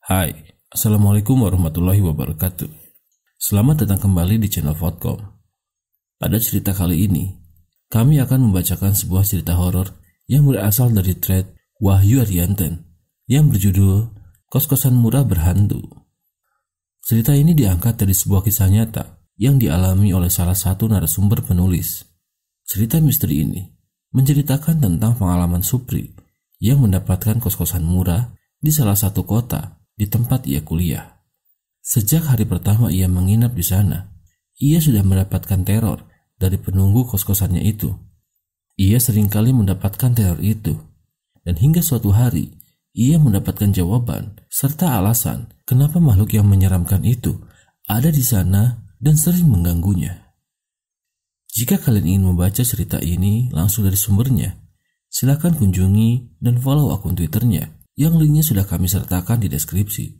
Hai, Assalamualaikum warahmatullahi wabarakatuh. Selamat datang kembali di channel Vodcom. Pada cerita kali ini, kami akan membacakan sebuah cerita horor yang berasal dari thread Wahyu Arianten yang berjudul Kos-kosan Murah Berhantu. Cerita ini diangkat dari sebuah kisah nyata yang dialami oleh salah satu narasumber penulis. Cerita misteri ini menceritakan tentang pengalaman Supri yang mendapatkan kos-kosan murah di salah satu kota di tempat ia kuliah. Sejak hari pertama ia menginap di sana, ia sudah mendapatkan teror dari penunggu kos-kosannya itu. Ia seringkali mendapatkan teror itu, dan hingga suatu hari ia mendapatkan jawaban serta alasan kenapa makhluk yang menyeramkan itu ada di sana dan sering mengganggunya. Jika kalian ingin membaca cerita ini langsung dari sumbernya, silakan kunjungi dan follow akun Twitternya yang linknya sudah kami sertakan di deskripsi.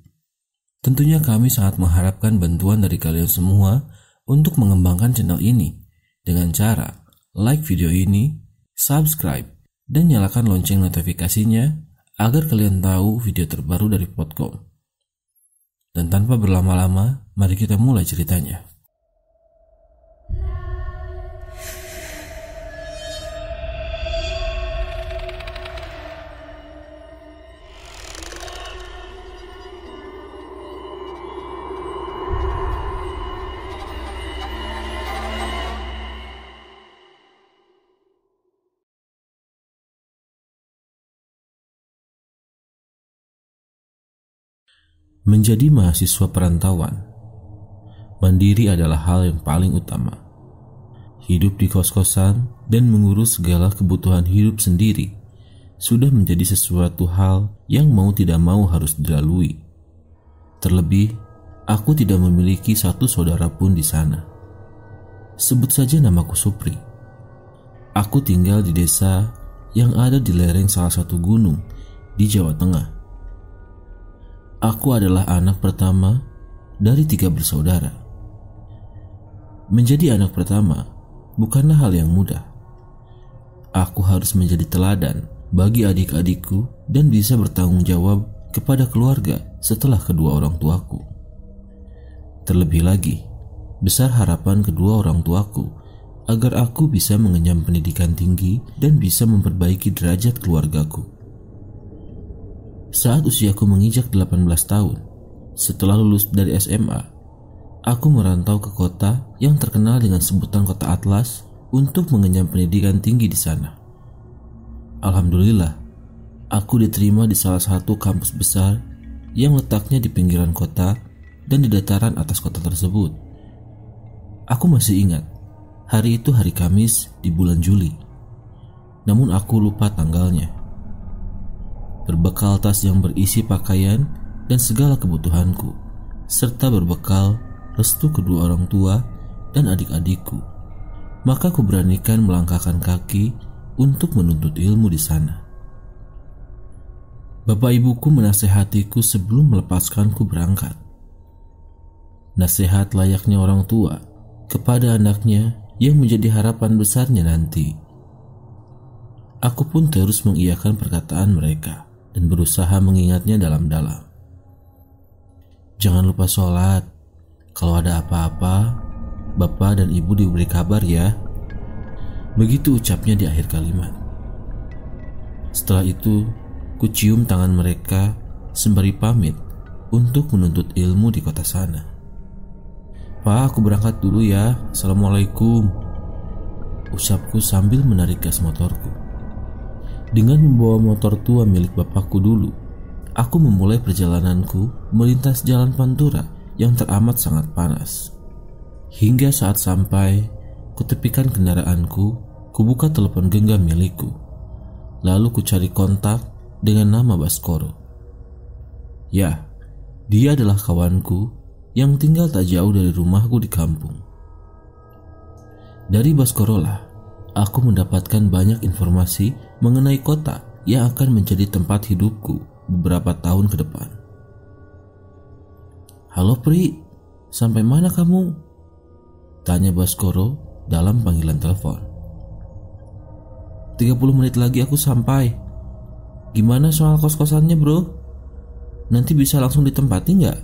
Tentunya kami sangat mengharapkan bantuan dari kalian semua untuk mengembangkan channel ini dengan cara like video ini, subscribe, dan nyalakan lonceng notifikasinya agar kalian tahu video terbaru dari Vodcom. Dan tanpa berlama-lama, mari kita mulai ceritanya. Menjadi mahasiswa perantauan mandiri adalah hal yang paling utama. Hidup di kos-kosan dan mengurus segala kebutuhan hidup sendiri sudah menjadi sesuatu hal yang mau tidak mau harus dilalui. Terlebih, aku tidak memiliki satu saudara pun di sana. Sebut saja namaku Supri. Aku tinggal di desa yang ada di lereng salah satu gunung di Jawa Tengah. Aku adalah anak pertama dari 3 bersaudara. Menjadi anak pertama bukanlah hal yang mudah. Aku harus menjadi teladan bagi adik-adikku dan bisa bertanggung jawab kepada keluarga setelah kedua orang tuaku. Terlebih lagi, besar harapan kedua orang tuaku agar aku bisa mengenyam pendidikan tinggi dan bisa memperbaiki derajat keluargaku. Saat usiaku menginjak 18 tahun, setelah lulus dari SMA, aku merantau ke kota yang terkenal dengan sebutan Kota Atlas untuk mengenyam pendidikan tinggi di sana. Alhamdulillah, aku diterima di salah satu kampus besar yang letaknya di pinggiran kota dan di dataran atas kota tersebut. Aku masih ingat, hari itu hari Kamis di bulan Juli. Namun aku lupa tanggalnya. Berbekal tas yang berisi pakaian dan segala kebutuhanku, serta berbekal restu kedua orang tua dan adik-adikku, maka aku beranikan melangkahkan kaki untuk menuntut ilmu di sana. Bapak ibuku menasehatiku sebelum melepaskanku berangkat. Nasihat layaknya orang tua kepada anaknya yang menjadi harapan besarnya nanti. Aku pun terus mengiyakan perkataan mereka dan berusaha mengingatnya dalam-dalam. Jangan lupa sholat. Kalau ada apa-apa, bapak dan ibu diberi kabar ya. Begitu ucapnya di akhir kalimat. Setelah itu, kucium tangan mereka sembari pamit untuk menuntut ilmu di kota sana. Pak, aku berangkat dulu ya. Assalamualaikum, usapku sambil menarik gas motorku. Dengan membawa motor tua milik bapakku dulu, aku memulai perjalananku melintas jalan Pantura yang teramat sangat panas. Hingga saat sampai, kutepikan kendaraanku, kubuka telepon genggam milikku. Lalu kucari kontak dengan nama Baskoro. Ya, dia adalah kawanku yang tinggal tak jauh dari rumahku di kampung. Dari Baskoro lah aku mendapatkan banyak informasi mengenai kota yang akan menjadi tempat hidupku beberapa tahun ke depan. Halo Pri, sampai mana kamu? Tanya Baskoro dalam panggilan telepon. 30 menit lagi aku sampai. Gimana soal kos-kosannya bro? Nanti bisa langsung ditempati nggak?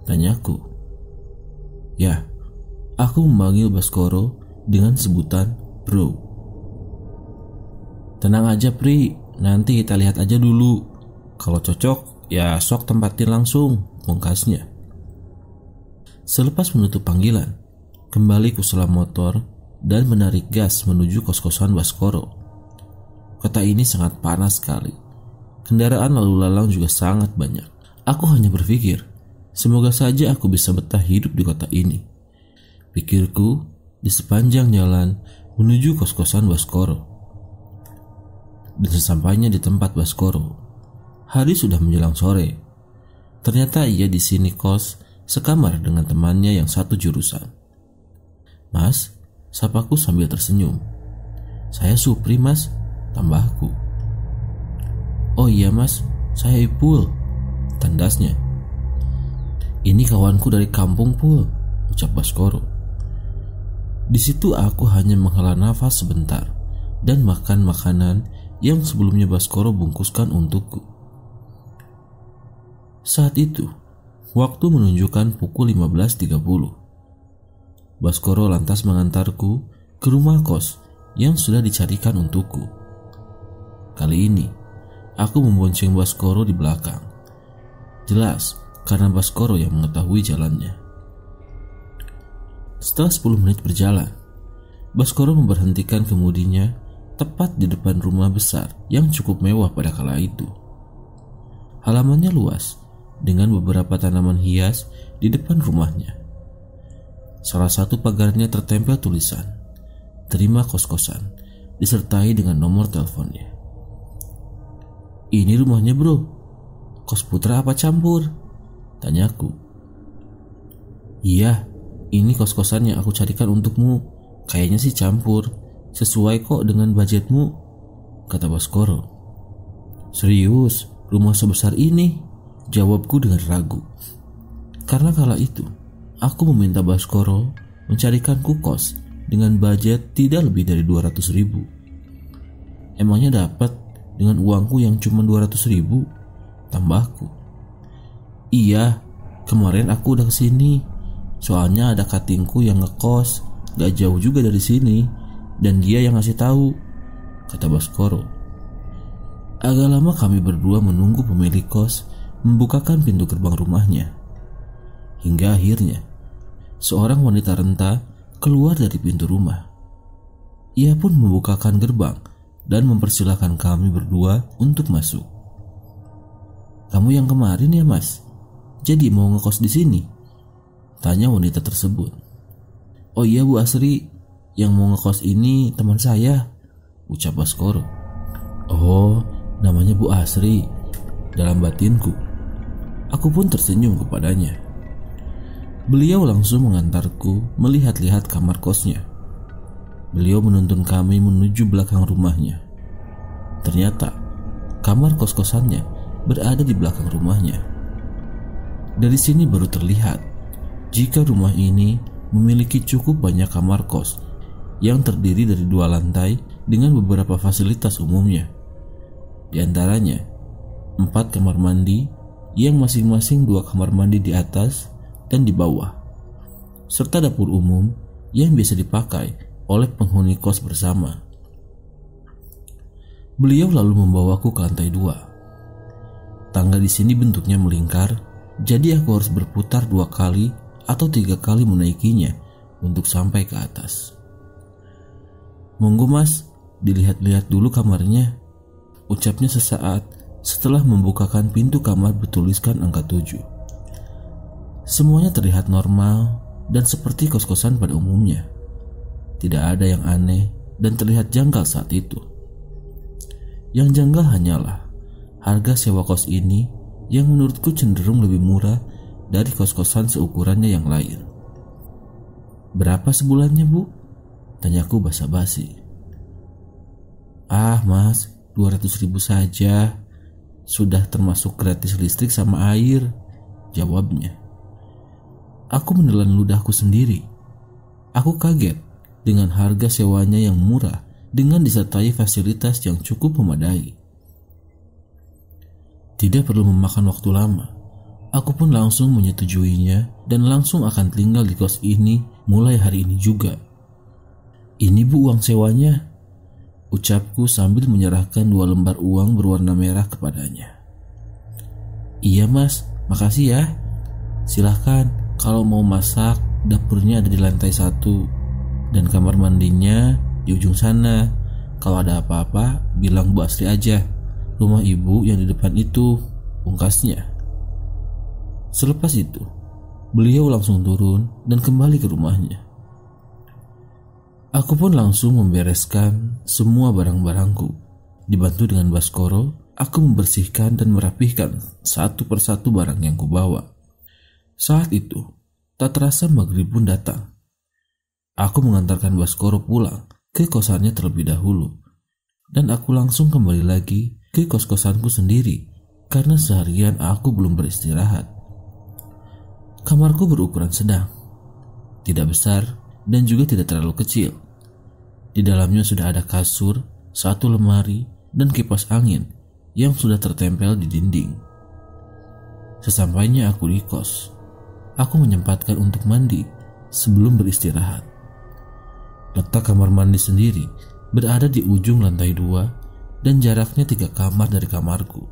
Tanyaku. Ya, aku memanggil Baskoro dengan sebutan bro. Tenang aja Pri, nanti kita lihat aja dulu. Kalau cocok, ya sok tempatin langsung, pungkasnya. Selepas menutup panggilan, kembali ku selam motor dan menarik gas menuju kos-kosan Baskoro. Kota ini sangat panas sekali. Kendaraan lalu lalang juga sangat banyak. Aku hanya berpikir, semoga saja aku bisa betah hidup di kota ini. Pikirku di sepanjang jalan menuju kos-kosan Baskoro. Dan sesampainya di tempat Baskoro, hari sudah menjelang sore. Ternyata ia di sini kos sekamar dengan temannya yang satu jurusan. Mas, sapaku sambil tersenyum. Saya Supri mas, tambahku. Oh iya mas, saya Ipul, tandasnya. Ini kawanku dari kampung Pul, ucap Baskoro. Di situ aku hanya menghela nafas sebentar dan makan makanan yang sebelumnya Baskoro bungkuskan untukku. Saat itu, waktu menunjukkan pukul 15.30. Baskoro lantas mengantarku ke rumah kos yang sudah dicarikan untukku. Kali ini, aku membonceng Baskoro di belakang. Jelas, karena Baskoro yang mengetahui jalannya. Setelah 10 menit berjalan, Baskoro memberhentikan kemudinya tepat di depan rumah besar yang cukup mewah pada kala itu. Halamannya luas, dengan beberapa tanaman hias di depan rumahnya. Salah satu pagarnya tertempel tulisan "Terima kos-kosan" disertai dengan nomor teleponnya. Ini rumahnya bro, kos putra apa campur? Tanyaku. Iya, ini kos-kosan yang aku carikan untukmu. Kayaknya sih campur, sesuai kok dengan budgetmu, kata Baskoro. Serius, rumah sebesar ini? Jawabku dengan ragu. Karena kala itu, aku meminta Baskoro mencarikanku kos dengan budget tidak lebih dari 200.000. Emangnya dapat dengan uangku yang cuma 200.000? Tambahku. Iya, kemarin aku udah kesini. Soalnya ada katingku yang ngekos gak jauh juga dari sini, dan dia yang ngasih tahu, kata Baskoro. Agak lama kami berdua menunggu pemilik kos membukakan pintu gerbang rumahnya. Hingga akhirnya, seorang wanita renta keluar dari pintu rumah. Ia pun membukakan gerbang dan mempersilahkan kami berdua untuk masuk. Kamu yang kemarin ya mas? Jadi mau ngekos di sini? Tanya wanita tersebut. Oh iya Bu Asri, yang mau ngekos ini teman saya, ucap Baskoro. Oh, namanya Bu Asri. Dalam batinku, aku pun tersenyum kepadanya. Beliau langsung mengantarku melihat-lihat kamar kosnya. Beliau menuntun kami menuju belakang rumahnya. Ternyata kamar kos-kosannya berada di belakang rumahnya. Dari sini baru terlihat jika rumah ini memiliki cukup banyak kamar kos yang terdiri dari 2 lantai dengan beberapa fasilitas umumnya. Di antaranya 4 kamar mandi yang masing-masing 2 kamar mandi di atas dan di bawah, serta dapur umum yang biasa dipakai oleh penghuni kos bersama. Beliau lalu membawaku ke lantai 2. Tangga di sini bentuknya melingkar, jadi aku harus berputar 2 kali atau 3 kali menaikinya untuk sampai ke atas. Monggo mas, dilihat-lihat dulu kamarnya, ucapnya sesaat setelah membukakan pintu kamar bertuliskan angka 7. Semuanya terlihat normal dan seperti kos-kosan pada umumnya. Tidak ada yang aneh dan terlihat janggal saat itu. Yang janggal hanyalah harga sewa kos ini yang menurutku cenderung lebih murah dari kos-kosan seukurannya yang lain. Berapa sebulannya bu? Tanyaku basa-basi. Ah mas, 200.000 saja. Sudah termasuk gratis listrik sama air, jawabnya. Aku menelan ludahku sendiri. Aku kaget dengan harga sewanya yang murah dengan disertai fasilitas yang cukup memadai. Tidak perlu memakan waktu lama. Aku pun langsung menyetujuinya dan langsung akan tinggal di kos ini mulai hari ini juga. Ini bu uang sewanya, ucapku sambil menyerahkan 2 lembar uang berwarna merah kepadanya. Iya mas, makasih ya. Silahkan, kalau mau masak dapurnya ada di lantai 1 dan kamar mandinya di ujung sana. Kalau ada apa-apa bilang Bu Asri aja. Rumah ibu yang di depan itu, pungkasnya. Selepas itu, beliau langsung turun dan kembali ke rumahnya. Aku pun langsung membereskan semua barang-barangku. Dibantu dengan Baskoro, aku membersihkan dan merapihkan satu persatu barang yang kubawa. Saat itu, tak terasa maghrib pun datang. Aku mengantarkan Baskoro pulang ke kosannya terlebih dahulu. Dan aku langsung kembali lagi ke kos-kosanku sendiri karena seharian aku belum beristirahat. Kamarku berukuran sedang, tidak besar dan juga tidak terlalu kecil. Di dalamnya sudah ada kasur, 1 lemari, dan kipas angin yang sudah tertempel di dinding. Sesampainya aku di kos, aku menyempatkan untuk mandi sebelum beristirahat. Letak kamar mandi sendiri berada di ujung lantai 2 dan jaraknya 3 kamar dari kamarku.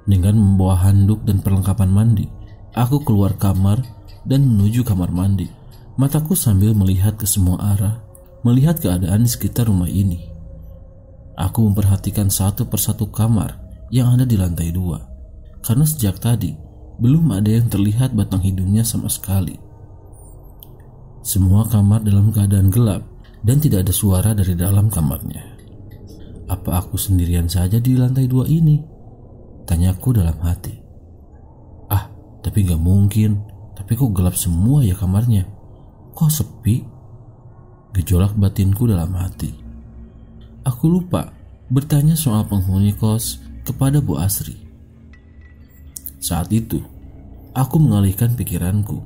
Dengan membawa handuk dan perlengkapan mandi, aku keluar kamar dan menuju kamar mandi. Mataku sambil melihat ke semua arah, melihat keadaan di sekitar rumah ini. Aku memperhatikan satu persatu kamar yang ada di lantai 2, karena sejak tadi belum ada yang terlihat batang hidungnya sama sekali. Semua kamar dalam keadaan gelap dan tidak ada suara dari dalam kamarnya. Apa aku sendirian saja di lantai 2 ini? Tanyaku dalam hati. Tapi gak mungkin. Tapi kok gelap semua ya kamarnya? Kok sepi? Gejolak batinku dalam hati. Aku lupa bertanya soal penghuni kos kepada Bu Asri. Saat itu, aku mengalihkan pikiranku.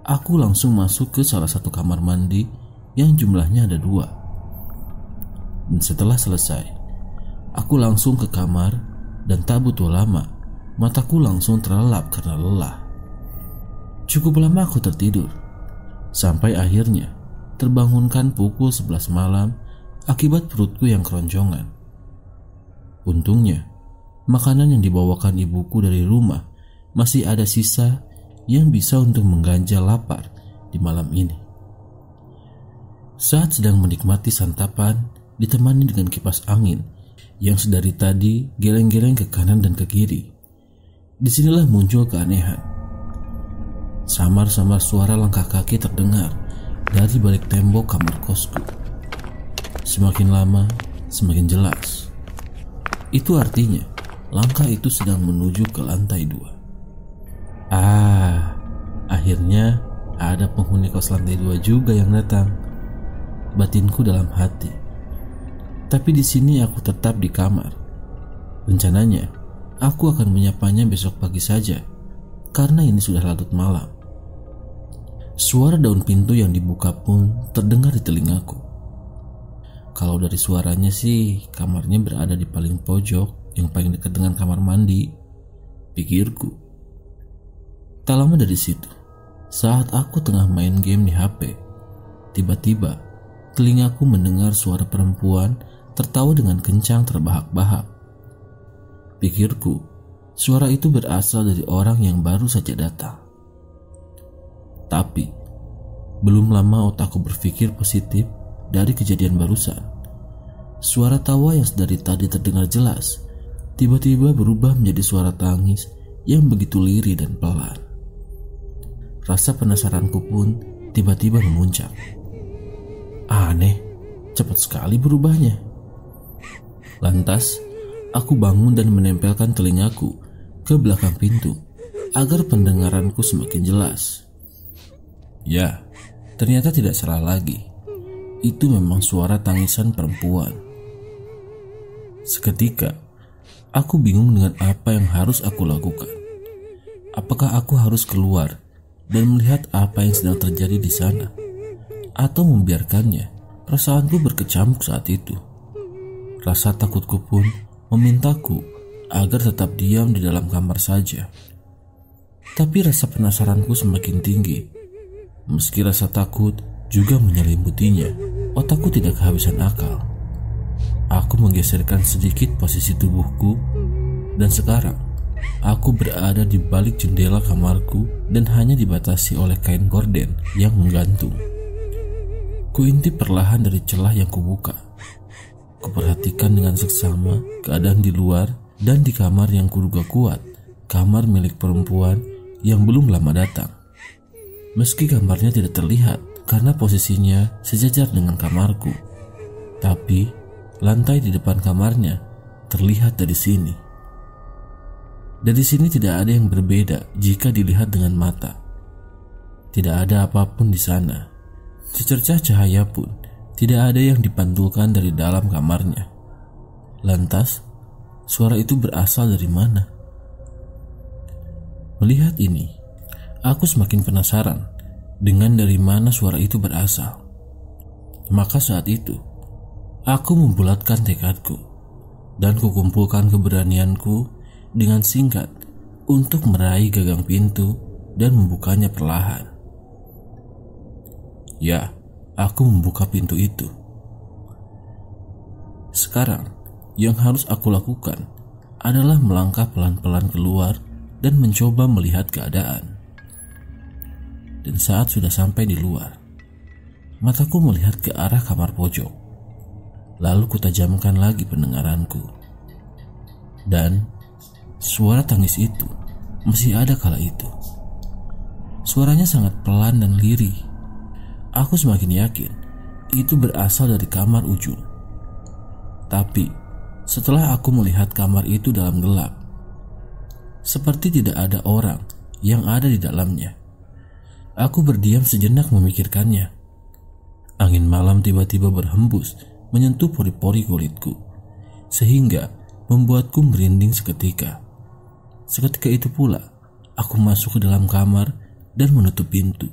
Aku langsung masuk ke salah satu kamar mandi yang jumlahnya ada 2. Dan setelah selesai, aku langsung ke kamar dan tak butuh lama, mataku langsung terlelap karena lelah. Cukup lama aku tertidur, sampai akhirnya terbangunkan pukul 11 malam akibat perutku yang keroncongan. Untungnya, makanan yang dibawakan ibuku dari rumah masih ada sisa yang bisa untuk mengganjal lapar di malam ini. Saat sedang menikmati santapan, ditemani dengan kipas angin yang sedari tadi geleng-geleng ke kanan dan ke kiri. Disinilah muncul keanehan. Samar-samar suara langkah kaki terdengar dari balik tembok kamar kosku. Semakin lama, semakin jelas. Itu artinya langkah itu sedang menuju ke lantai 2. Akhirnya ada penghuni kos lantai 2 juga yang datang. Batinku dalam hati. Tapi di sini aku tetap di kamar. Rencananya, aku akan menyapanya besok pagi saja, karena ini sudah larut malam. Suara daun pintu yang dibuka pun terdengar di telingaku. Kalau dari suaranya sih, kamarnya berada di paling pojok yang paling dekat dengan kamar mandi, pikirku. Tak lama dari situ, saat aku tengah main game di HP, tiba-tiba telingaku mendengar suara perempuan tertawa dengan kencang terbahak-bahak. Pikirku, suara itu berasal dari orang yang baru saja datang. Tapi, belum lama otakku berpikir positif dari kejadian barusan. Suara tawa yang dari tadi terdengar jelas, tiba-tiba berubah menjadi suara tangis yang begitu lirih dan pelan. Rasa penasaranku pun tiba-tiba memuncak. Aneh, cepat sekali berubahnya. Lantas, aku bangun dan menempelkan telingaku ke belakang pintu agar pendengaranku semakin jelas. Ya, ternyata tidak salah lagi. Itu memang suara tangisan perempuan. Seketika, aku bingung dengan apa yang harus aku lakukan. Apakah aku harus keluar dan melihat apa yang sedang terjadi di sana, atau membiarkannya? Perasaanku berkecamuk saat itu. Rasa takutku pun memintaku agar tetap diam di dalam kamar saja. Tapi rasa penasaranku semakin tinggi. Meski rasa takut juga menyelimutinya, otakku tidak kehabisan akal. Aku menggeserkan sedikit posisi tubuhku, dan sekarang aku berada di balik jendela kamarku dan hanya dibatasi oleh kain gorden yang menggantung. Kuintip perlahan dari celah yang kubuka. Kuperhatikan dengan seksama keadaan di luar dan di kamar yang kuduga kuat, kamar milik perempuan yang belum lama datang. Meski kamarnya tidak terlihat karena posisinya sejajar dengan kamarku, tapi lantai di depan kamarnya terlihat dari sini. Dari sini tidak ada yang berbeda jika dilihat dengan mata. Tidak ada apapun di sana. Secercah cahaya pun tidak ada yang dipantulkan dari dalam kamarnya. Lantas, suara itu berasal dari mana? Melihat ini, aku semakin penasaran dengan dari mana suara itu berasal. Maka saat itu, aku membulatkan tekadku dan kukumpulkan keberanianku dengan singkat untuk meraih gagang pintu dan membukanya perlahan. Ya, aku membuka pintu itu. Sekarang, yang harus aku lakukan adalah melangkah pelan-pelan keluar dan mencoba melihat keadaan. Dan saat sudah sampai di luar, mataku melihat ke arah kamar pojok. Lalu kutajamkan lagi pendengaranku. Dan suara tangis itu masih ada kala itu. Suaranya sangat pelan dan lirih. Aku semakin yakin itu berasal dari kamar ujung. Tapi setelah aku melihat kamar itu dalam gelap, seperti tidak ada orang yang ada di dalamnya. Aku berdiam sejenak memikirkannya. Angin malam tiba-tiba berhembus menyentuh pori-pori kulitku, sehingga membuatku merinding seketika. Seketika itu pula, aku masuk ke dalam kamar dan menutup pintu.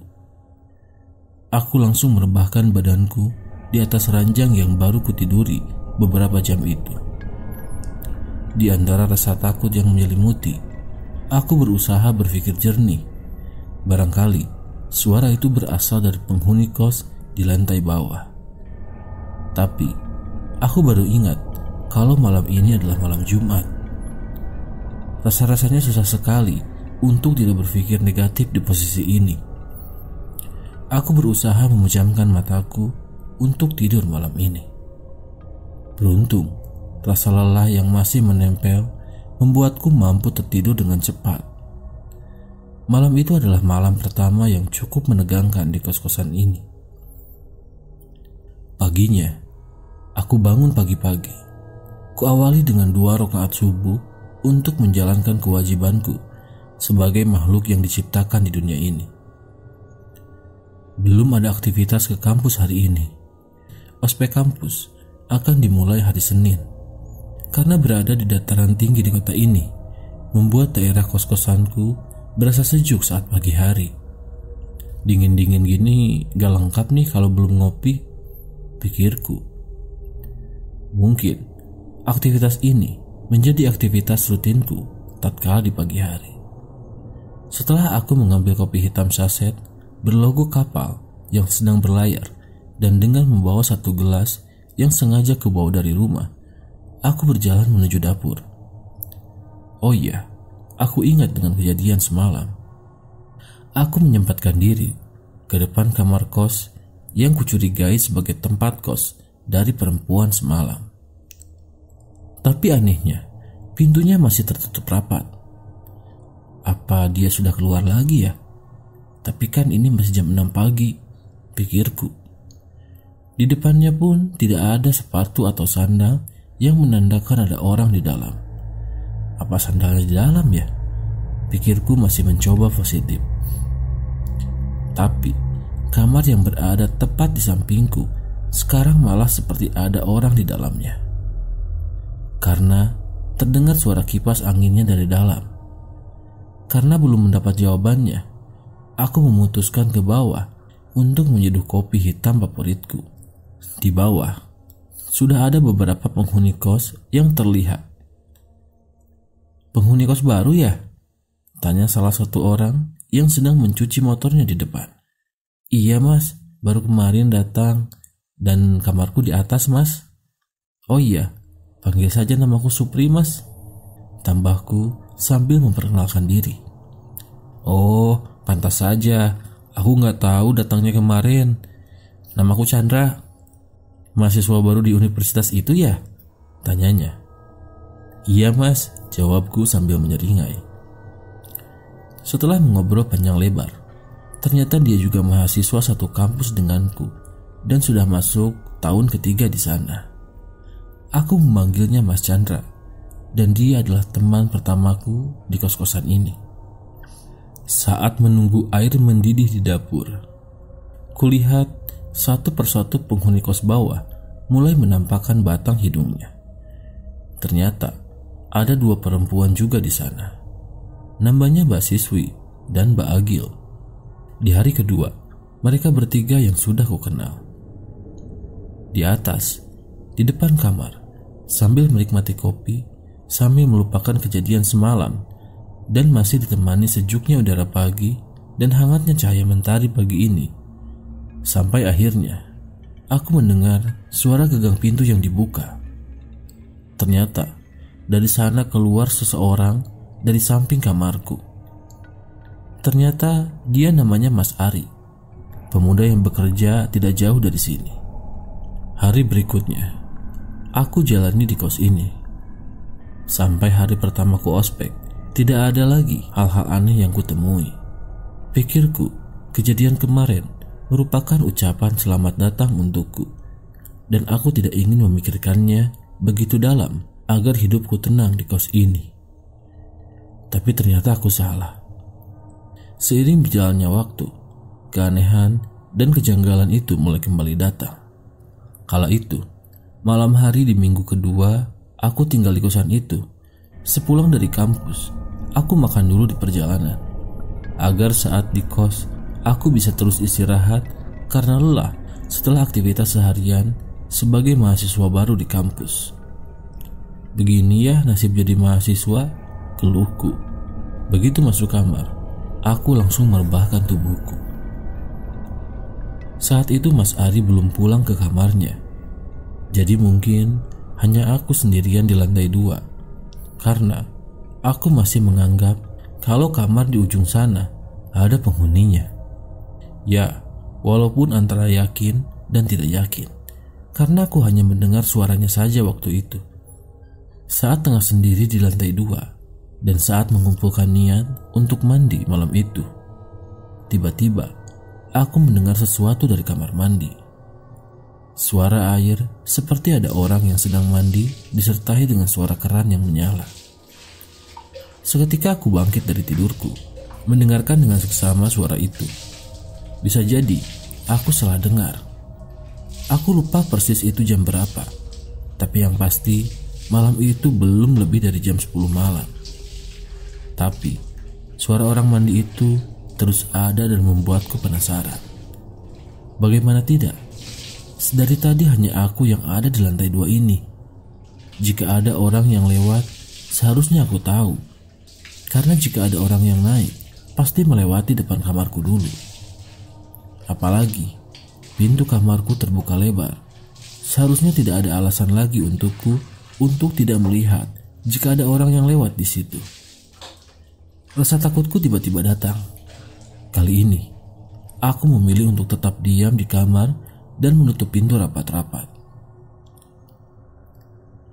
Aku langsung merebahkan badanku di atas ranjang yang baru kutiduri beberapa jam itu. Di antara rasa takut yang menyelimuti, aku berusaha berpikir jernih. Barangkali suara itu berasal dari penghuni kos di lantai bawah. Tapi aku baru ingat kalau malam ini adalah malam Jumat. Rasa-rasanya susah sekali untuk tidak berpikir negatif di posisi ini. Aku berusaha memejamkan mataku untuk tidur malam ini. Beruntung, rasa lelah yang masih menempel membuatku mampu tertidur dengan cepat. Malam itu adalah malam pertama yang cukup menegangkan di kos-kosan ini. Paginya, aku bangun pagi-pagi. Kuawali dengan 2 rakaat subuh untuk menjalankan kewajibanku sebagai makhluk yang diciptakan di dunia ini. Belum ada aktivitas ke kampus hari ini. Ospek kampus akan dimulai hari Senin. Karena berada di dataran tinggi di kota ini, membuat daerah kos-kosanku berasa sejuk saat pagi hari. Dingin-dingin gini gak lengkap nih kalau belum ngopi, pikirku. Mungkin aktivitas ini menjadi aktivitas rutinku tatkala di pagi hari. Setelah aku mengambil kopi hitam saset berlogo kapal yang sedang berlayar dan dengan membawa 1 gelas yang sengaja kubawa dari rumah, aku berjalan menuju dapur. Oh iya, aku ingat dengan kejadian semalam. Aku menyempatkan diri ke depan kamar kos yang kucurigai sebagai tempat kos dari perempuan semalam. Tapi anehnya, pintunya masih tertutup rapat. Apa dia sudah keluar lagi ya? Tapi kan ini masih jam 6 pagi, pikirku. Di depannya pun tidak ada sepatu atau sandal yang menandakan ada orang di dalam. Apa sandalnya di dalam ya? Pikirku masih mencoba positif. Tapi kamar yang berada tepat di sampingku sekarang malah seperti ada orang di dalamnya. Karena terdengar suara kipas anginnya dari dalam. Karena belum mendapat jawabannya, aku memutuskan ke bawah untuk menyeduh kopi hitam favoritku. Di bawah sudah ada beberapa penghuni kos yang terlihat. Penghuni kos baru ya? Tanya salah satu orang yang sedang mencuci motornya di depan. Iya mas, baru kemarin datang dan kamarku di atas mas. Oh iya, panggil saja namaku Supri mas, tambahku sambil memperkenalkan diri. Oh, pantas saja, aku nggak tahu datangnya kemarin. Namaku Chandra. Mahasiswa baru di universitas itu ya? Tanyanya. Iya mas, jawabku sambil menyeringai. Setelah mengobrol panjang lebar, ternyata dia juga mahasiswa satu kampus denganku dan sudah masuk tahun ketiga di sana. Aku memanggilnya Mas Chandra dan dia adalah teman pertamaku di kos-kosan ini. Saat menunggu air mendidih di dapur, kulihat satu persatu penghuni kos bawah mulai menampakkan batang hidungnya. Ternyata ada dua perempuan juga di sana. Namanya Mbak Siswi dan Mbak Agil. Di hari kedua, mereka bertiga yang sudah kukenal. Di atas, di depan kamar, sambil menikmati kopi, sambil melupakan kejadian semalam, dan masih ditemani sejuknya udara pagi dan hangatnya cahaya mentari pagi ini. Sampai akhirnya, aku mendengar suara gagang pintu yang dibuka. Ternyata, dari sana keluar seseorang dari samping kamarku. Ternyata dia namanya Mas Ari, pemuda yang bekerja tidak jauh dari sini. Hari berikutnya, aku jalani di kos ini. Sampai hari pertamaku ospek, tidak ada lagi hal-hal aneh yang kutemui. Pikirku, kejadian kemarin merupakan ucapan selamat datang untukku, dan aku tidak ingin memikirkannya begitu dalam agar hidupku tenang di kos ini. Tapi ternyata aku salah. Seiring berjalannya waktu, keanehan dan kejanggalan itu mulai kembali datang. Kala itu, malam hari di minggu kedua, aku tinggal di kosan itu. Sepulang dari kampus, aku makan dulu di perjalanan, agar saat di kos, aku bisa terus istirahat karena lelah setelah aktivitas seharian sebagai mahasiswa baru di kampus. Begini ya nasib jadi mahasiswa, keluhku. Begitu masuk kamar, aku langsung merebahkan tubuhku. Saat itu Mas Ari belum pulang ke kamarnya, jadi mungkin hanya aku sendirian di lantai 2, karena aku masih menganggap kalau kamar di ujung sana ada penghuninya. Ya, walaupun antara yakin dan tidak yakin, karena aku hanya mendengar suaranya saja waktu itu. Saat tengah sendiri di lantai 2 dan saat mengumpulkan niat untuk mandi malam itu, tiba-tiba aku mendengar sesuatu dari kamar mandi. Suara air seperti ada orang yang sedang mandi disertai dengan suara keran yang menyala. Seketika aku bangkit dari tidurku, mendengarkan dengan seksama suara itu. Bisa jadi aku salah dengar. Aku lupa persis itu jam berapa, tapi yang pasti malam itu belum lebih dari jam 10 malam. Tapi suara orang mandi itu terus ada dan membuatku penasaran. Bagaimana tidak? Dari tadi hanya aku yang ada di lantai 2 ini. Jika ada orang yang lewat, seharusnya aku tahu. Karena jika ada orang yang naik, pasti melewati depan kamarku dulu. Apalagi pintu kamarku terbuka lebar. Seharusnya tidak ada alasan lagi untukku untuk tidak melihat jika ada orang yang lewat di situ. Rasa takutku tiba-tiba datang. Kali ini, aku memilih untuk tetap diam di kamar dan menutup pintu rapat-rapat.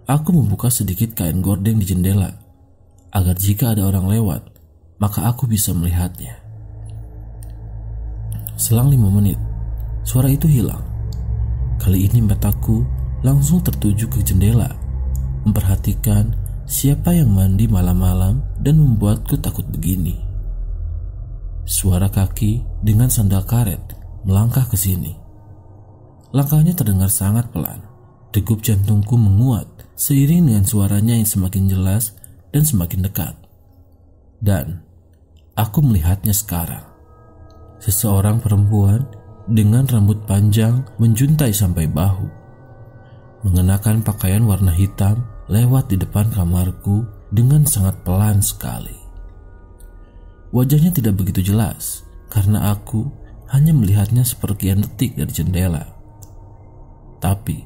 Aku membuka sedikit kain gorden di jendela, agar jika ada orang lewat, maka aku bisa melihatnya. Selang 5 menit, suara itu hilang. Kali ini mataku langsung tertuju ke jendela, memperhatikan siapa yang mandi malam-malam dan membuatku takut begini. Suara kaki dengan sandal karet melangkah ke sini. Langkahnya terdengar sangat pelan. Degup jantungku menguat seiring dengan suaranya yang semakin jelas dan semakin dekat. Dan aku melihatnya sekarang. Seseorang perempuan dengan rambut panjang menjuntai sampai bahu, mengenakan pakaian warna hitam, lewat di depan kamarku dengan sangat pelan sekali. Wajahnya tidak begitu jelas karena aku hanya melihatnya sepersekian detik dari jendela. Tapi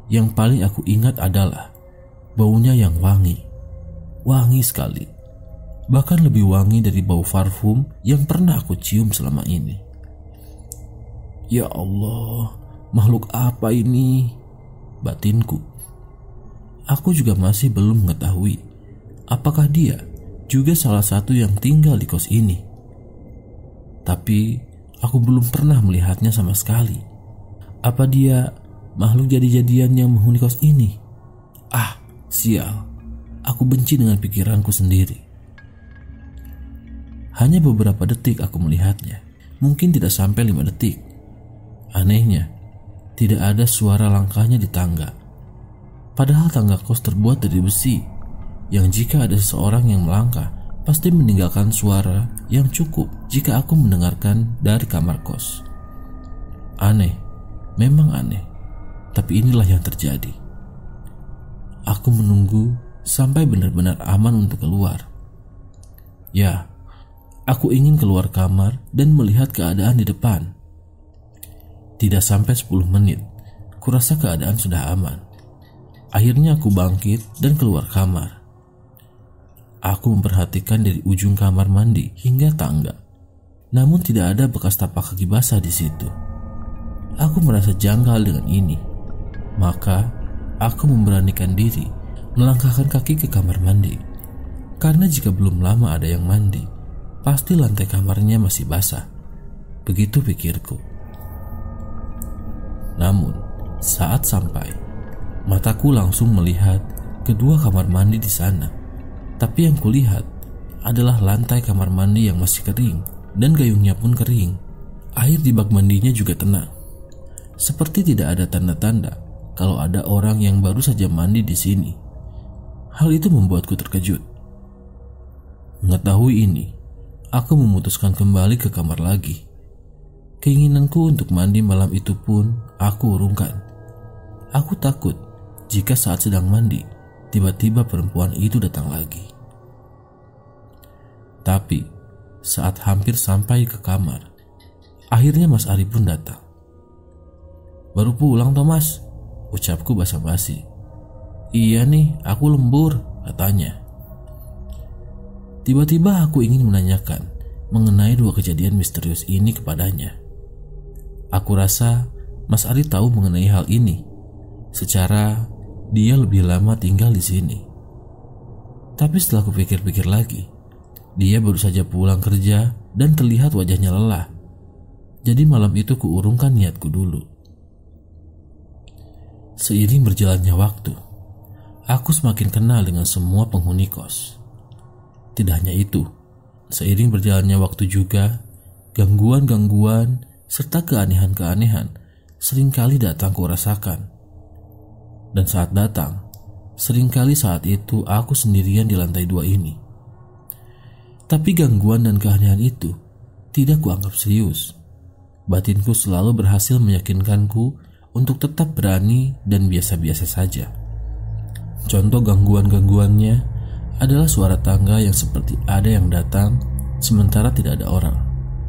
yang paling aku ingat adalah baunya yang wangi sekali. Bahkan lebih wangi dari bau parfum yang pernah aku cium selama ini. Ya Allah, makhluk apa ini? Batinku. Aku juga masih belum mengetahui apakah dia juga salah satu yang tinggal di kos ini. Tapi aku belum pernah melihatnya sama sekali. Apa dia makhluk jadi-jadian yang menghuni kos ini? Ah, sial. Aku benci dengan pikiranku sendiri. Hanya beberapa detik aku melihatnya. Mungkin tidak sampai 5 detik. Anehnya, tidak ada suara langkahnya di tangga. Padahal tangga kos terbuat dari besi, yang jika ada seseorang yang melangkah, pasti meninggalkan suara yang cukup jika aku mendengarkan dari kamar kos. Aneh, memang aneh, tapi inilah yang terjadi. Aku menunggu sampai benar-benar aman untuk keluar. Ya, aku ingin keluar kamar dan melihat keadaan di depan. Tidak sampai 10 menit, kurasa keadaan sudah aman. Akhirnya aku bangkit dan keluar kamar. Aku memperhatikan dari ujung kamar mandi hingga tangga. Namun tidak ada bekas tapak kaki basah di situ. Aku merasa janggal dengan ini. Maka aku memberanikan diri melangkahkan kaki ke kamar mandi. Karena jika belum lama ada yang mandi, pasti lantai kamarnya masih basah. Begitu pikirku. Namun saat sampai, mataku langsung melihat kedua kamar mandi di sana. Tapi yang kulihat adalah lantai kamar mandi yang masih kering dan gayungnya pun kering. Air di bak mandinya juga tenang. Seperti tidak ada tanda-tanda kalau ada orang yang baru saja mandi di sini. Hal itu membuatku terkejut. Mengetahui ini, aku memutuskan kembali ke kamar lagi. Keinginanku untuk mandi malam itu pun aku urungkan. Aku takut jika saat sedang mandi, tiba-tiba perempuan itu datang lagi. Tapi saat hampir sampai ke kamar, akhirnya Mas Ari pun datang. "Baru pulang Thomas," ucapku basa-basi. "Iya nih, aku lembur," katanya. Tiba-tiba aku ingin menanyakan mengenai 2 kejadian misterius ini kepadanya. Aku rasa Mas Ari tahu mengenai hal ini. Secara dia lebih lama tinggal di sini. Tapi setelah kupikir-pikir lagi, dia baru saja pulang kerja dan terlihat wajahnya lelah. Jadi malam itu kuurungkan niatku dulu. Seiring berjalannya waktu, aku semakin kenal dengan semua penghuni kos. Tidak hanya itu, seiring berjalannya waktu juga, gangguan-gangguan serta keanehan-keanehan seringkali datang kurasakan. Dan saat datang, seringkali saat itu aku sendirian di lantai 2 ini. Tapi gangguan dan keanehan itu tidak kuanggap serius. Batinku selalu berhasil meyakinkanku untuk tetap berani dan biasa-biasa saja. Contoh gangguan-gangguannya adalah suara tangga yang seperti ada yang datang sementara tidak ada orang,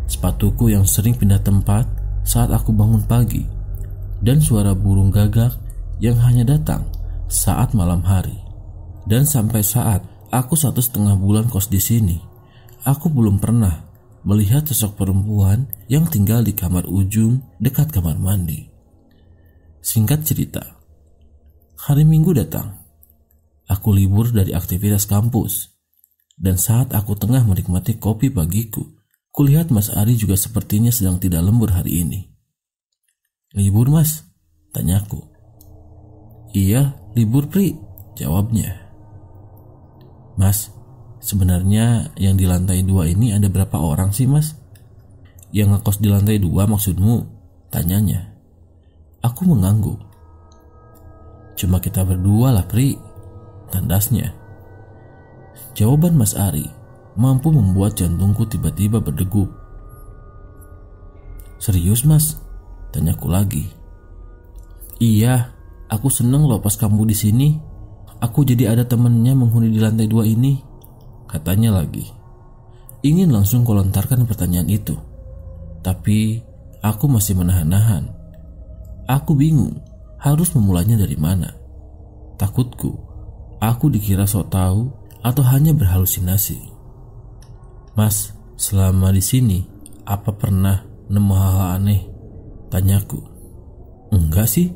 sepatuku yang sering pindah tempat saat aku bangun pagi, dan suara burung gagak yang hanya datang saat malam hari. Dan sampai saat aku 1,5 bulan kos di sini, aku belum pernah melihat sosok perempuan yang tinggal di kamar ujung dekat kamar mandi. Singkat cerita, hari Minggu datang. Aku libur dari aktivitas kampus, dan saat aku tengah menikmati kopi pagiku, kulihat Mas Ari juga sepertinya sedang tidak lembur hari ini. "Libur Mas?" tanyaku. "Iya, libur Pri," jawabnya. "Mas, sebenarnya yang di lantai 2 ini ada berapa orang sih Mas?" "Yang ngekos di lantai 2 maksudmu?" tanyanya. Aku mengangguk. "Cuma kita berdua lah Pri," tandasnya. Jawaban Mas Ari mampu membuat jantungku tiba-tiba berdegup. "Serius Mas?" tanyaku lagi. "Iya, aku seneng loh pas kamu di sini. aku jadi ada temennya menghuni di lantai 2 ini? Katanya lagi. Ingin langsung kulontarkan pertanyaan itu, tapi aku masih menahan-nahan. Aku bingung harus memulainya dari mana. Takutku, aku dikira sok tahu atau hanya berhalusinasi. Mas, selama di sini, apa pernah nemu hal-hal aneh? Tanyaku. Enggak sih,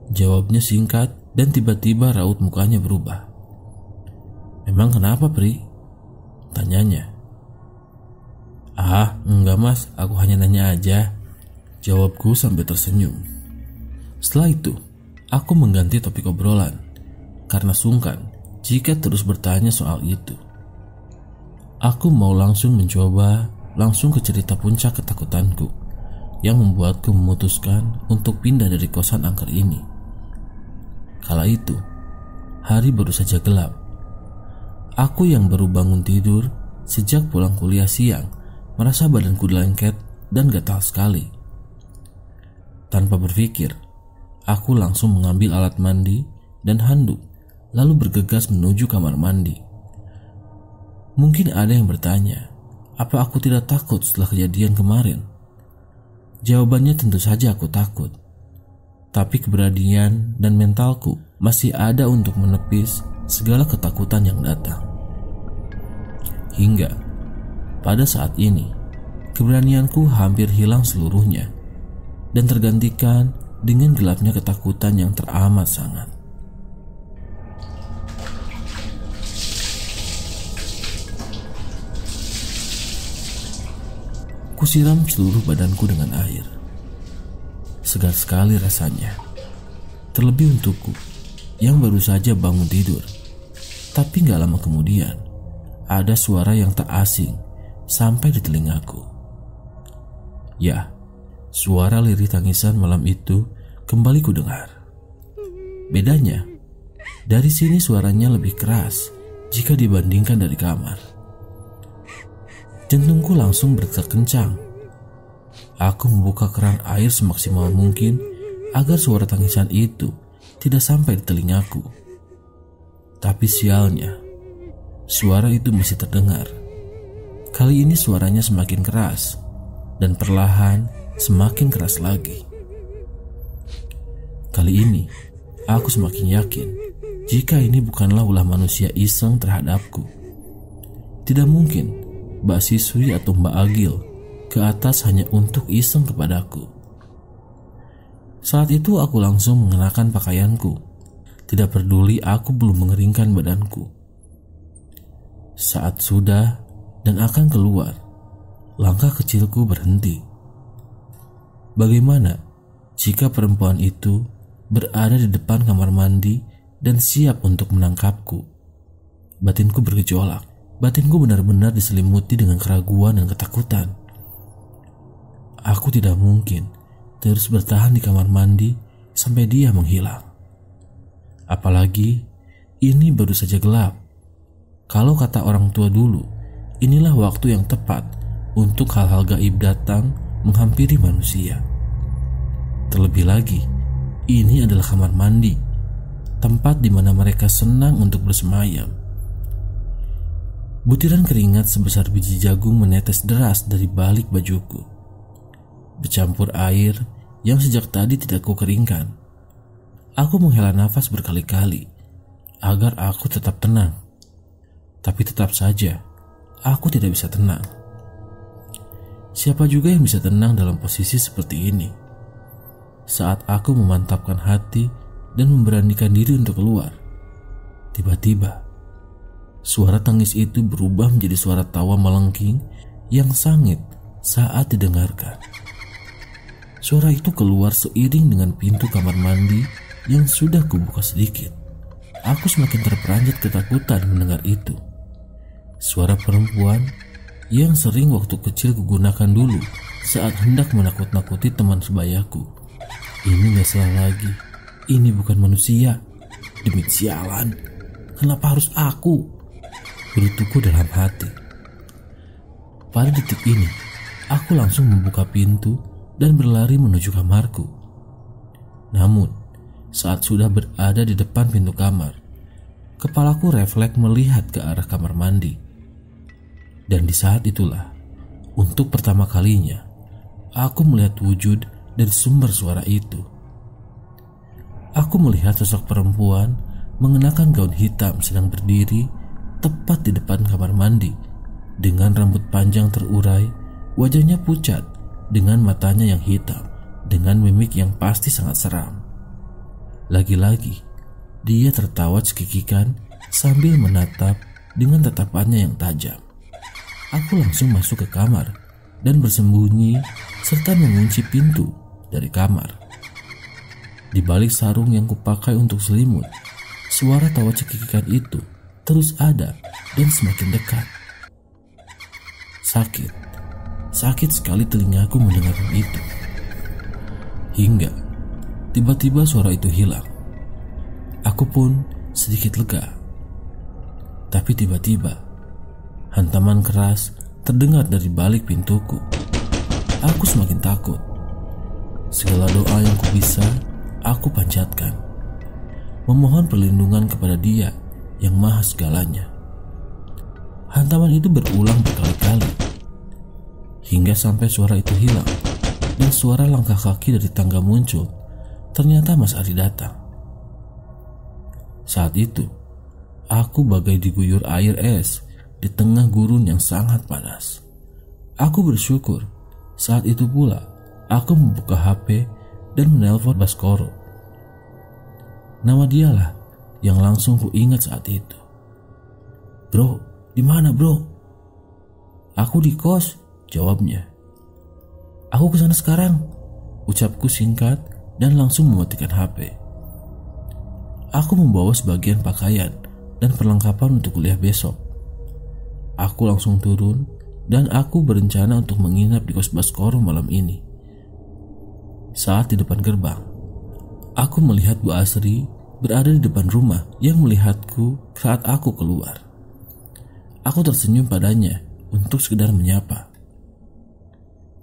jawabnya singkat dan tiba-tiba raut mukanya berubah. Memang kenapa, Pri? Tanyanya. Enggak mas, aku hanya nanya aja, jawabku sambil tersenyum. Setelah itu, aku mengganti topik obrolan karena sungkan jika terus bertanya soal itu. Aku mau langsung ke cerita puncak ketakutanku yang membuatku memutuskan untuk pindah dari kosan angker ini. Kala itu, hari baru saja gelap. Aku yang baru bangun tidur sejak pulang kuliah siang merasa badanku lengket dan gatal sekali. Tanpa berpikir, aku langsung mengambil alat mandi dan handuk lalu bergegas menuju kamar mandi. Mungkin ada yang bertanya, apa aku tidak takut setelah kejadian kemarin? Jawabannya tentu saja aku takut. Tapi keberanian dan mentalku masih ada untuk menepis segala ketakutan yang datang. Hingga pada saat ini, keberanianku hampir hilang seluruhnya dan tergantikan dengan gelapnya ketakutan yang teramat sangat. Kusiram seluruh badanku dengan air. Segar sekali rasanya. Terlebih untukku yang baru saja bangun tidur. Tapi gak lama kemudian, ada suara yang tak asing sampai di telingaku. Ya, suara lirih tangisan malam itu kembali kudengar. Bedanya, dari sini suaranya lebih keras jika dibandingkan dari kamar. Jantungku langsung berdetak kencang. Aku membuka keran air semaksimal mungkin agar suara tangisan itu tidak sampai di telingaku. Tapi sialnya, suara itu masih terdengar. Kali ini suaranya semakin keras dan perlahan semakin keras lagi. Kali ini, aku semakin yakin jika ini bukanlah ulah manusia iseng terhadapku. Tidak mungkin Mbak Siswi atau Mbak Agil ke atas hanya untuk iseng kepadaku. Saat itu aku langsung mengenakan pakaianku. Tidak peduli aku belum mengeringkan badanku. Saat sudah dan akan keluar, langkah kecilku berhenti. Bagaimana jika perempuan itu berada di depan kamar mandi dan siap untuk menangkapku? Batinku bergejolak. Batinku benar-benar diselimuti dengan keraguan dan ketakutan. Aku tidak mungkin terus bertahan di kamar mandi sampai dia menghilang. Apalagi ini baru saja gelap. Kalau kata orang tua dulu, inilah waktu yang tepat untuk hal-hal gaib datang menghampiri manusia. Terlebih lagi, ini adalah kamar mandi, tempat di mana mereka senang untuk bersemayam. Butiran keringat sebesar biji jagung menetes deras dari balik bajuku, bercampur air yang sejak tadi tidak kukeringkan. Aku menghela nafas berkali-kali agar aku tetap tenang. Tapi tetap saja, aku tidak bisa tenang. Siapa juga yang bisa tenang dalam posisi seperti ini? Saat aku memantapkan hati dan memberanikan diri untuk keluar, tiba-tiba suara tangis itu berubah menjadi suara tawa melengking yang sangit saat didengarkan. Suara itu keluar seiring dengan pintu kamar mandi yang sudah kubuka sedikit. Aku semakin terperanjat ketakutan mendengar itu. Suara perempuan yang sering waktu kecil kugunakan dulu saat hendak menakut-nakuti teman sebayaku. Ini gak salah lagi. Ini bukan manusia. Demi sialan, kenapa harus aku? Gerutuku dalam hati. Pada detik ini, aku langsung membuka pintu dan berlari menuju kamarku. Namun, saat sudah berada di depan pintu kamar, kepalaku refleks melihat ke arah kamar mandi. Dan di saat itulah, untuk pertama kalinya, aku melihat wujud dari sumber suara itu. Aku melihat sosok perempuan mengenakan gaun hitam sedang berdiri tepat di depan kamar mandi dengan rambut panjang terurai, wajahnya pucat dengan matanya yang hitam dengan mimik yang pasti sangat seram. Lagi-lagi, dia tertawa cekikikan sambil menatap dengan tatapannya yang tajam. Aku langsung masuk ke kamar dan bersembunyi serta mengunci pintu dari kamar. Di balik sarung yang kupakai untuk selimut, suara tawa cekikikan itu terus ada dan semakin dekat. Sakit sekali telingaku mendengarkan itu. Hingga tiba-tiba suara itu hilang. Aku pun sedikit lega. Tapi tiba-tiba hantaman keras terdengar dari balik pintuku. Aku semakin takut. Segala doa yang kubisa aku panjatkan, memohon perlindungan kepada Dia yang maha segalanya. Hantaman itu berulang berkali-kali hingga sampai suara itu hilang dan suara langkah kaki dari tangga muncul. Ternyata Mas Ari datang. Saat itu, aku bagai diguyur air es di tengah gurun yang sangat panas. Aku bersyukur saat itu pula aku membuka HP dan menelpon Baskoro. Nama dialah yang langsung ku ingat saat itu. "Bro, di mana bro?" "Aku di kos," jawabnya. "Aku kesana sekarang," ucapku singkat dan langsung mematikan HP. Aku membawa sebagian pakaian dan perlengkapan untuk kuliah besok. Aku langsung turun dan aku berencana untuk menginap di kos Baskoro malam ini. Saat di depan gerbang, aku melihat Bu Asri berada di depan rumah yang melihatku saat aku keluar. Aku tersenyum padanya untuk sekedar menyapa.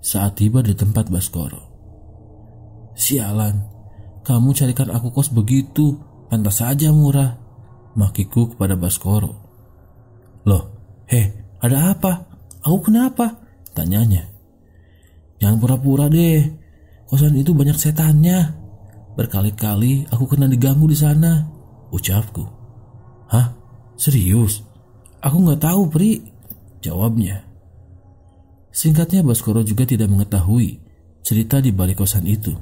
Saat tiba di tempat Baskoro, "Sialan, kamu carikan aku kos begitu, pantas saja murah," makiku kepada Baskoro. "Loh, ada apa? Aku kenapa?" tanyanya. "Jangan pura-pura deh, kosan itu banyak setannya. Berkali-kali aku kena diganggu di sana," ucapku. "Hah? Serius? Aku nggak tahu, Pri," jawabnya. Singkatnya, Baskoro juga tidak mengetahui cerita di balik kosan itu.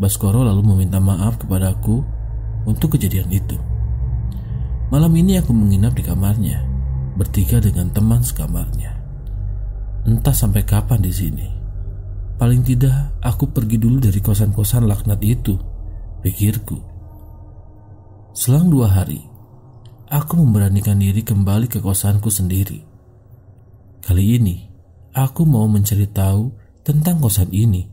Baskoro lalu meminta maaf kepadaku untuk kejadian itu. Malam ini aku menginap di kamarnya, bertiga dengan teman sekamarnya. Entah sampai kapan di sini. Paling tidak aku pergi dulu dari kosan-kosan laknat itu, pikirku. Selang 2 hari, aku memberanikan diri kembali ke kosanku sendiri. Kali ini, aku mau mencari tahu tentang kosan ini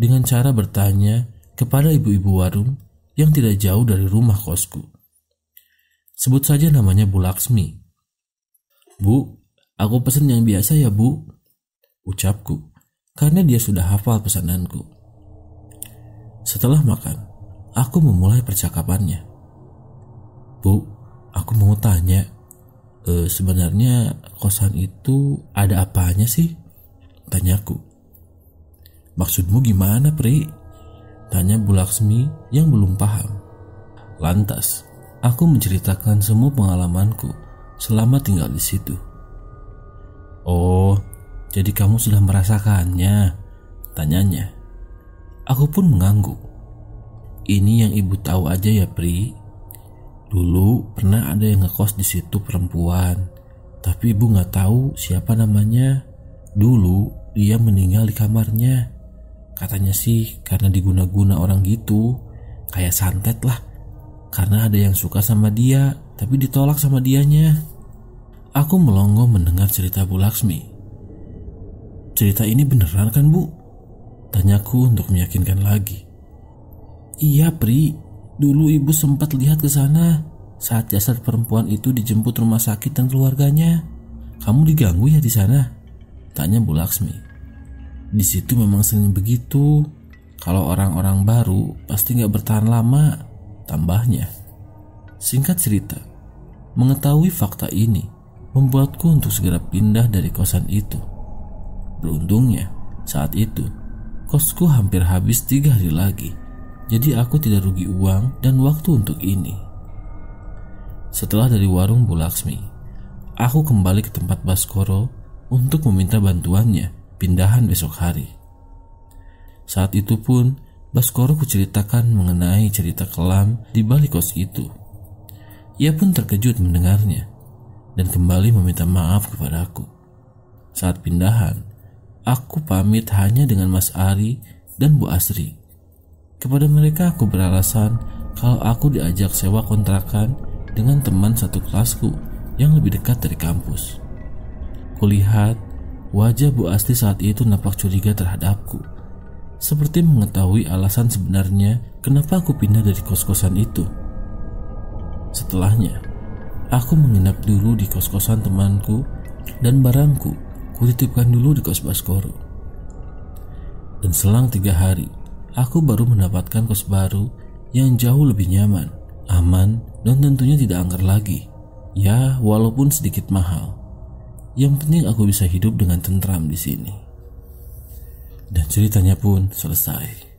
dengan cara bertanya kepada ibu-ibu warung yang tidak jauh dari rumah kosku. Sebut saja namanya Bu Laksmi. "Bu, aku pesan yang biasa ya Bu," ucapku, karena dia sudah hafal pesananku. Setelah makan, aku memulai percakapannya. "Bu, aku mau tanya, sebenarnya kosan itu ada apanya sih?" tanyaku. "Maksudmu gimana, Pri?" tanya Bu Laksmi yang belum paham. Lantas, aku menceritakan semua pengalamanku selama tinggal di situ. "Oh, jadi kamu sudah merasakannya?" tanyanya. Aku pun mengangguk. "Ini yang ibu tahu aja ya, Pri. Dulu pernah ada yang ngekos di situ perempuan, tapi ibu nggak tahu siapa namanya. Dulu dia meninggal di kamarnya. Katanya sih karena diguna-guna orang gitu, kayak santet lah. Karena ada yang suka sama dia, tapi ditolak sama dianya." Aku melongo mendengar cerita Bu Laksmi. "Cerita ini beneran kan Bu?" tanyaku untuk meyakinkan lagi. "Iya Pri, dulu ibu sempat lihat ke sana saat jasad perempuan itu dijemput rumah sakit dan keluarganya. Kamu diganggu ya di sana?" tanya Bu Laksmi. "Di situ memang sering begitu. Kalau orang-orang baru pasti nggak bertahan lama," tambahnya. Singkat cerita, Mengetahui fakta ini membuatku untuk segera pindah dari kosan itu. Beruntungnya, saat itu kosku hampir habis 3 hari lagi, jadi aku tidak rugi uang dan waktu untuk ini. Setelah dari warung Bu Laksmi, aku kembali ke tempat Baskoro untuk meminta bantuannya pindahan besok hari. Saat itu pun Baskoro kuceritakan mengenai cerita kelam di balik kos itu. Ia pun terkejut mendengarnya dan kembali meminta maaf kepadaku. Saat pindahan, aku pamit hanya dengan Mas Ari dan Bu Asri. Kepada mereka aku beralasan kalau aku diajak sewa kontrakan dengan teman satu kelasku yang lebih dekat dari kampus. Kulihat wajah Bu Asri saat itu nampak curiga terhadapku, seperti mengetahui alasan sebenarnya kenapa aku pindah dari kos-kosan itu. Setelahnya, aku menginap dulu di kos-kosan temanku dan barangku kutitipkan dulu di kos Baskoro. Dan selang 3 hari, aku baru mendapatkan kos baru yang jauh lebih nyaman, aman, dan tentunya tidak angker lagi. Ya, walaupun sedikit mahal. Yang penting aku bisa hidup dengan tentram di sini. Dan ceritanya pun selesai.